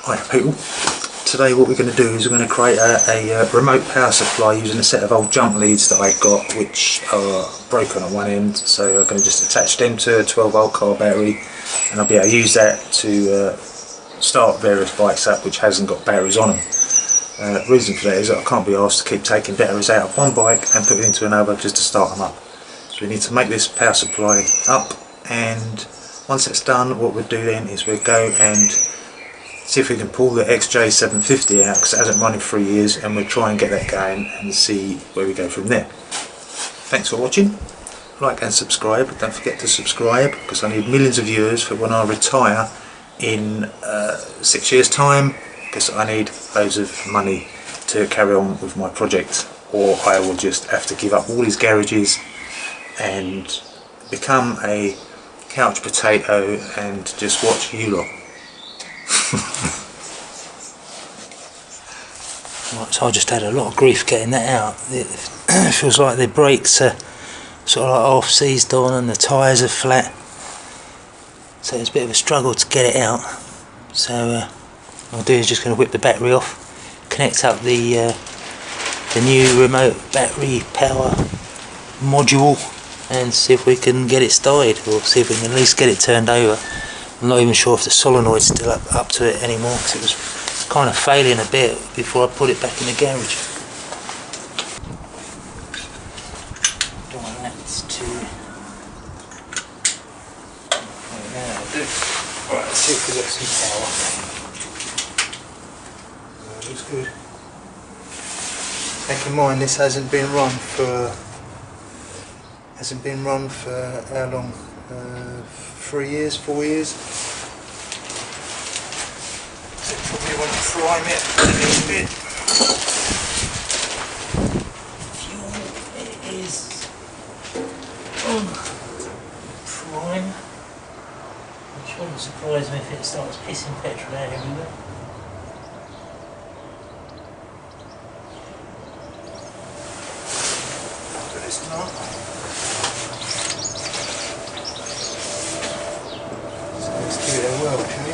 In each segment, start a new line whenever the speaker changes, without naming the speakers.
Hi people, today what we're going to do is we're going to create a remote power supply using a set of old jump leads that I got, which are broken at one end. So I'm going to just attach them to a 12 volt car battery, and I'll be able to use that to start various bikes up which hasn't got batteries on them. The reason for that is that I can't be asked to keep taking batteries out of one bike and put it into another just to start them up. So we need to make this power supply up, and once that's done, what we'll do then is we'll go and see if we can pull the XJ750 out, because it hasn't run in 3 years, and we'll try and get that going and see where we go from there. Thanks for watching. Like and subscribe. Don't forget to subscribe, because I need millions of viewers for when I retire in 6 years time, because I need loads of money to carry on with my project, or I will just have to give up all these garages and become a couch potato and just watch you lot. Right, so I just had a lot of grief getting that out. It feels like the brakes are sort of like half seized on and the tyres are flat, so it's a bit of a struggle to get it out. So what I'll do is just going to whip the battery off, connect up the new remote battery power module, and see if we can get it started, or see if we can at least get it turned over. I'm not even sure if the solenoid's still up to it anymore, because it was kind of failing a bit before I put it back in the garage. Don't want that to... That'll do. Alright, let's see if we've got some power. That looks good. Bear in mind, this hasn't been run for how long? 3 years, 4 years. So probably want to prime it a little bit. Fuel, it is on prime, which wouldn't surprise me if it starts pissing petrol out everywhere. But it's not. Let's give it a whirl, shall we?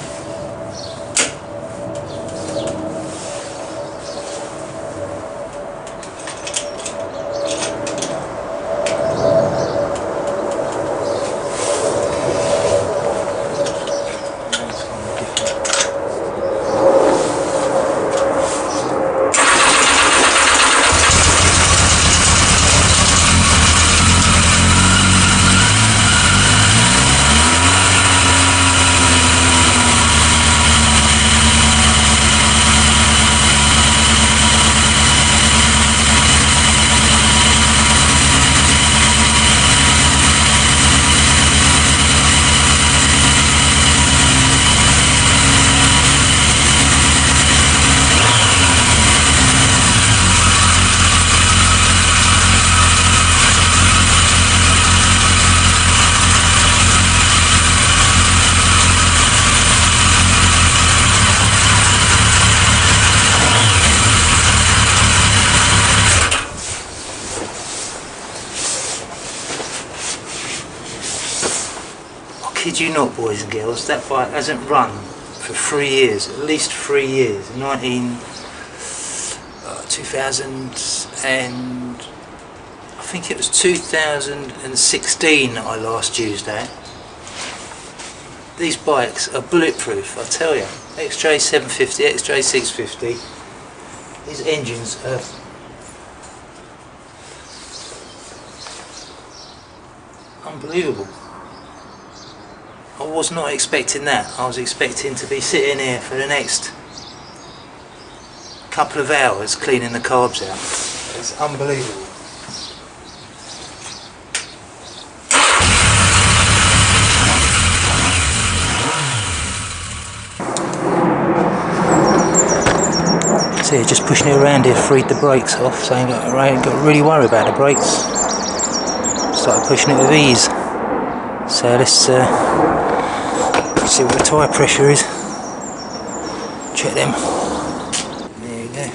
Kid you not, boys and girls, that bike hasn't run for 3 years, at least 3 years. 2000 and I think it was 2016 that I last used that. These bikes are bulletproof, I tell you. XJ750, XJ650, these engines are unbelievable. I was not expecting that. I was expecting to be sitting here for the next couple of hours cleaning the carbs out. It's unbelievable. So just pushing it around here, freed the brakes off, so I ain't got to really worry about the brakes. Started pushing it with ease. So let's see what the tyre pressure is. Check them. There you go.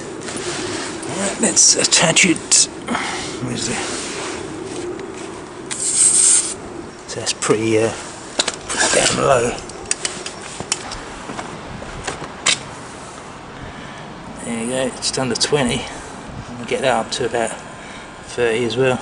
Alright, let's attach it. Where's it? So that's pretty down low.
There you go, just under 20. We'll get that up to about 30 as well.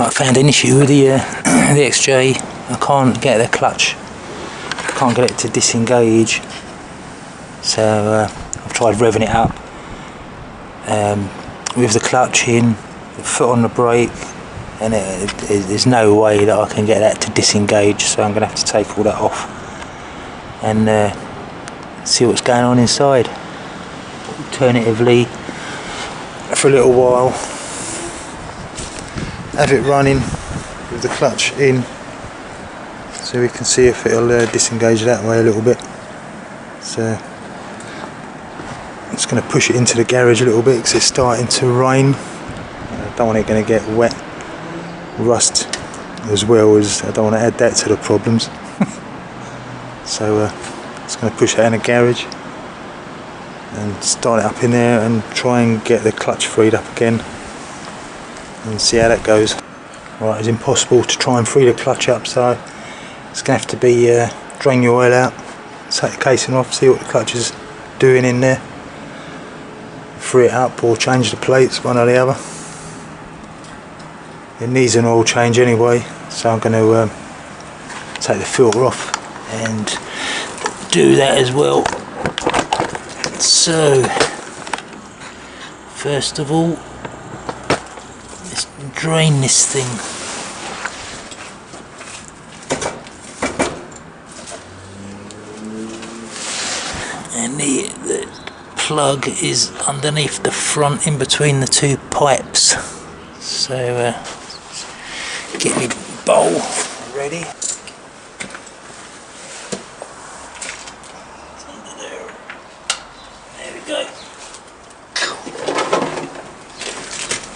I found an issue with the XJ. I can't get the clutch, I can't get it to disengage, so I've tried revving it up with the clutch in, the foot on the brake, and there's no way that I can get that to disengage, so I'm going to have to take all that off and see what's going on inside. Alternatively, for a little while, have it running with the clutch in, so we can see if it'll disengage that way a little bit. So I'm just going to push it into the garage a little bit because it's starting to rain. I don't want it going to get wet, rust as well, as I don't want to add that to the problems. So just going to push that in the garage and start it up in there and try and get the clutch freed up again and see how that goes. Right, it's impossible to try and free the clutch up, so it's going to have to be drain your oil out, take the casing off, see what the clutch is doing in there, free it up or change the plates, one or the other. It needs an oil change anyway, so I'm going to take the filter off and do that as well. So first of all, let's drain this thing. And the plug is underneath the front, in between the two pipes. So get my bowl ready. There we go.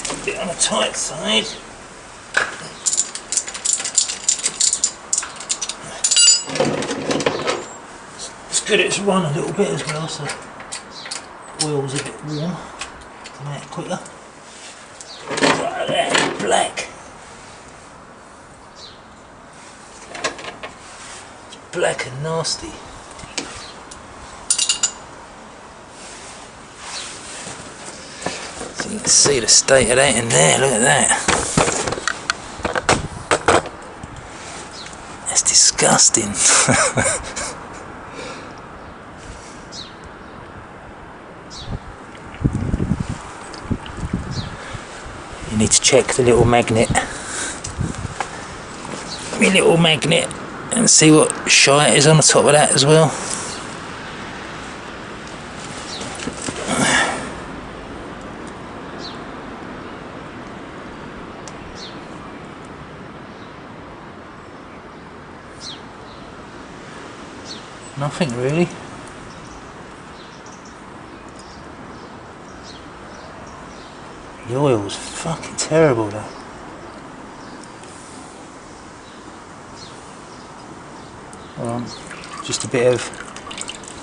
A bit on the tight side. It's good it's run a little bit as well, so oil's a bit warm. Come out quicker. Like that, black. It's black and nasty. So you can see the state of that in there, look at that. That's disgusting. You need to check the little magnet, and see what shite is on the top of that as well. Nothing really. The oil's fucking terrible though. Just a bit of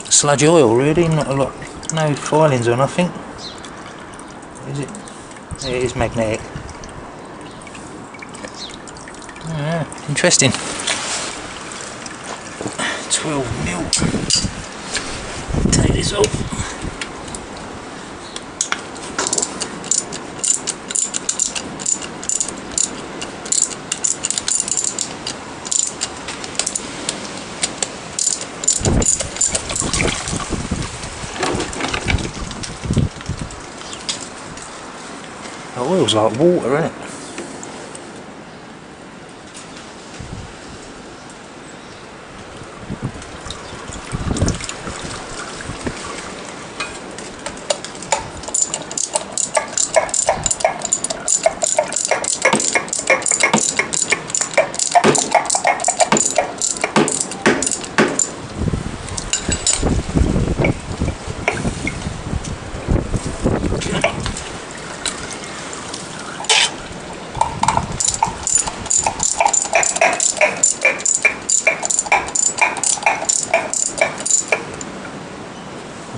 sludgy oil really, not a lot, no filings or nothing. Is it? It is magnetic. Yeah, interesting. 12mm. Take this off. The oil's like water, isn't it?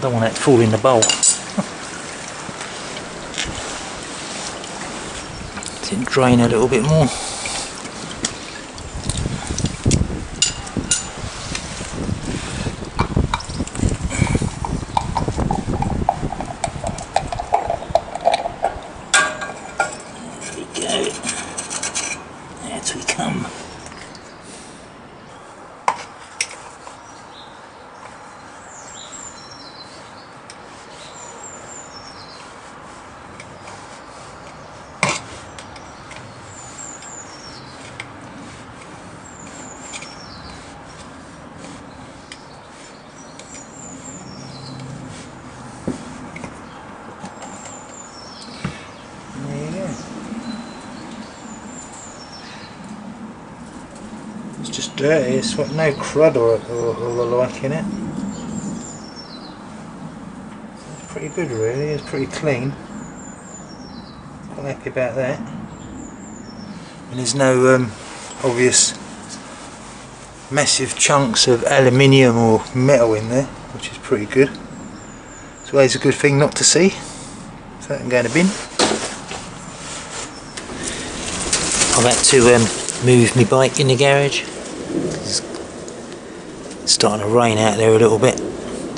don't want that to fall in the bowl. Let it drain a little bit more.
It's just dirty, it's got no crud or the like in it. It's pretty good really, it's pretty clean. Quite happy about that. And there's no obvious massive chunks of aluminium or metal in there, which is pretty good. It's always a good thing not to see. So that can go in a bin.
I'm about to move my bike in the garage. It's starting to rain out there a little bit,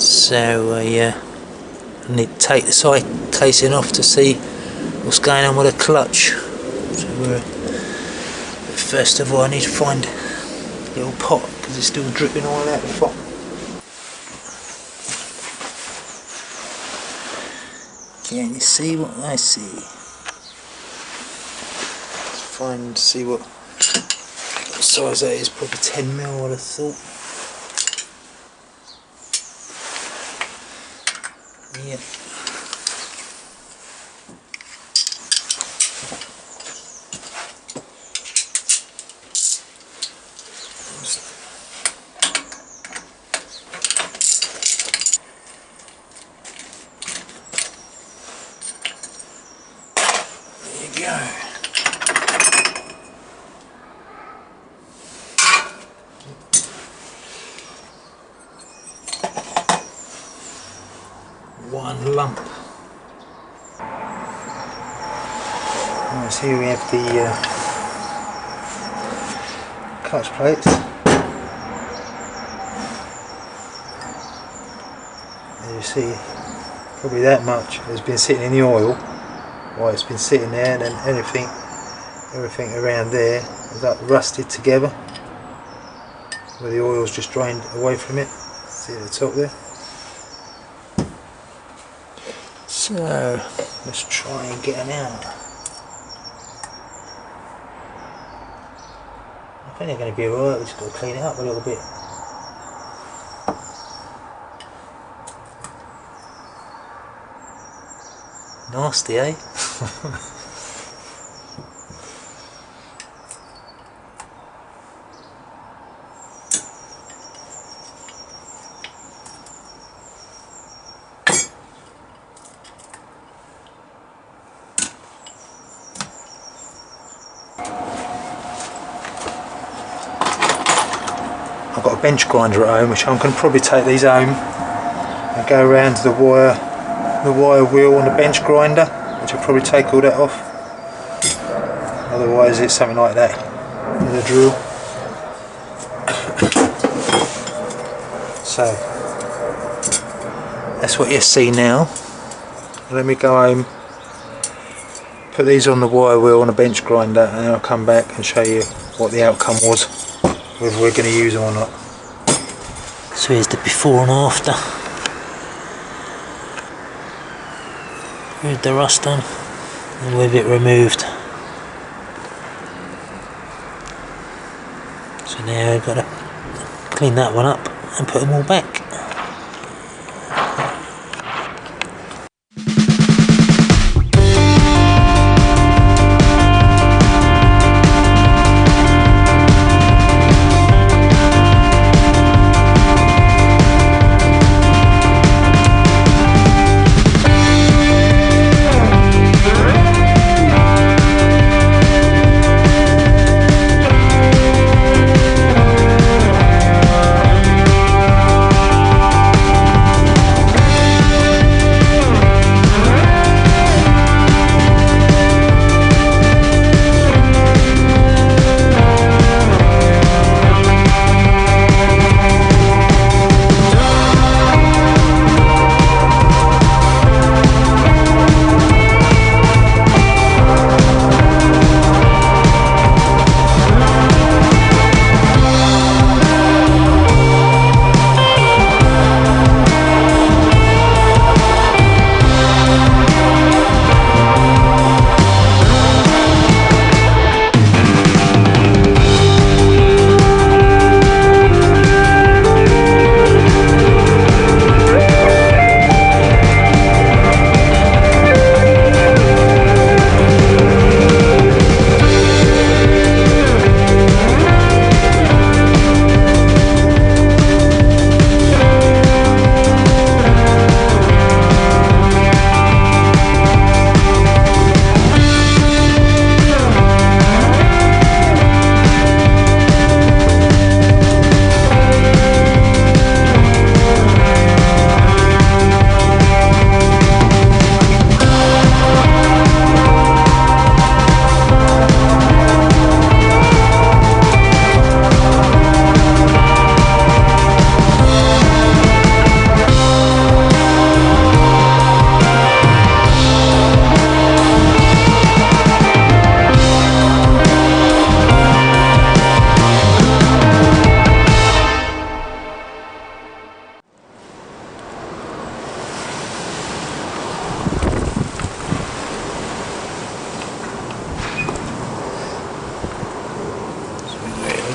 so I need to take the side casing off to see what's going on with the clutch. So but first of all I need to find a little pot because it's still dripping oil out the pot. Can you see what I see? See what size that is, probably 10mm I would have thought. Yeah. There you go. One lump.
Right, so here we have the clutch plates. As you see, probably that much has been sitting in the oil while it's been sitting there, and then everything around there is like rusted together where the oil's just drained away from it. See at the top there? So let's try and get them out. I think they're going to be alright, we've just got to clean it up a little bit.
Nasty, eh?
I've got a bench grinder at home, which I'm going to probably take these home and go around to the wire wheel on the bench grinder, which I'll probably take all that off. Otherwise it's something like that with a drill. So that's what you see now. Let me go home, put these on the wire wheel on a bench grinder, and then I'll come back and show you what the outcome was, whether we're going to use them or not.
So here's the before and after. With the rust on and with it removed. So now I've got to clean that one up and put them all back.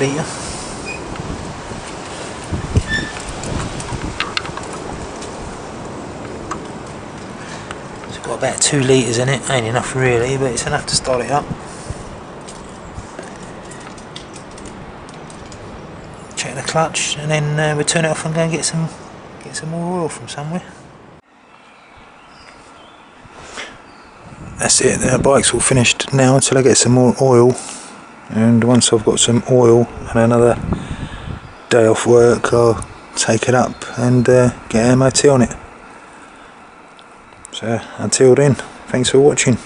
litre. It's got about 2 litres in it, ain't enough really, but it's enough to start it up. Check the clutch and then we turn it off and go and get some more oil from somewhere. That's it, the bike's all finished now until I get some more oil, and once I've got some oil and another day off work, I'll take it up and get MOT on it. So until then, thanks for watching.